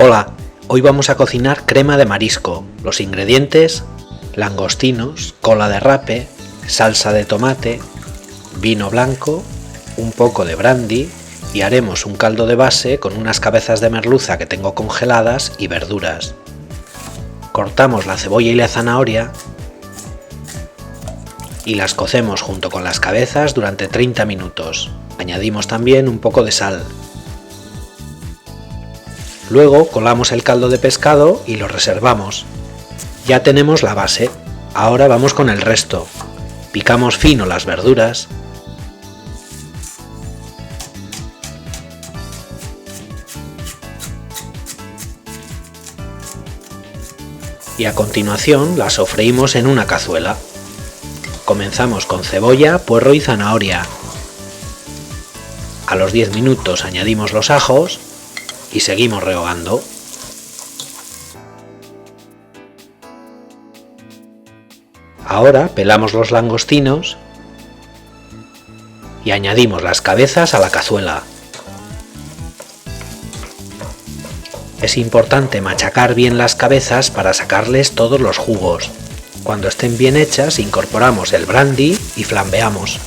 Hola, hoy vamos a cocinar crema de marisco. Los ingredientes: langostinos, cola de rape, salsa de tomate, vino blanco, un poco de brandy y haremos un caldo de base con unas cabezas de merluza que tengo congeladas y verduras. Cortamos la cebolla y la zanahoria y las cocemos junto con las cabezas durante 30 minutos. Añadimos también un poco de sal. Luego colamos el caldo de pescado y lo reservamos. Ya tenemos la base, ahora vamos con el resto. Picamos fino las verduras. Y a continuación las sofreímos en una cazuela. Comenzamos con cebolla, puerro y zanahoria. A los 10 minutos añadimos los ajos y seguimos rehogando. Ahora pelamos los langostinos y añadimos las cabezas a la cazuela. Es importante machacar bien las cabezas para sacarles todos los jugos. Cuando estén bien hechas, incorporamos el brandy y flambeamos.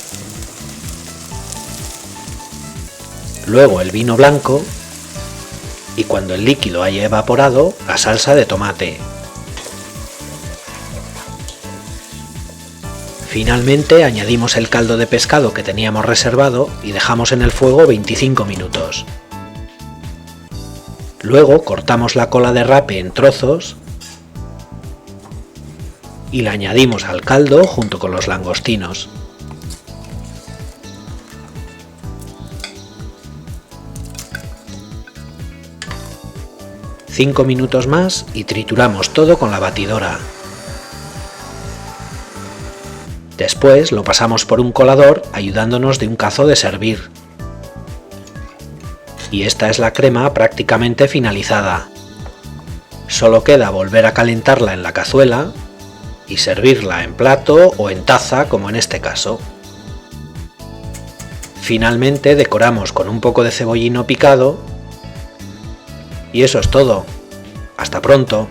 Luego el vino blanco y cuando el líquido haya evaporado, la salsa de tomate. Finalmente añadimos el caldo de pescado que teníamos reservado y dejamos en el fuego 25 minutos. Luego cortamos la cola de rape en trozos y la añadimos al caldo junto con los langostinos. Cinco minutos más y trituramos todo con la batidora. Después lo pasamos por un colador ayudándonos de un cazo de servir. Y esta es la crema prácticamente finalizada. Solo queda volver a calentarla en la cazuela y servirla en plato o en taza, como en este caso. Finalmente decoramos con un poco de cebollino picado y eso es todo. ¡Hasta pronto!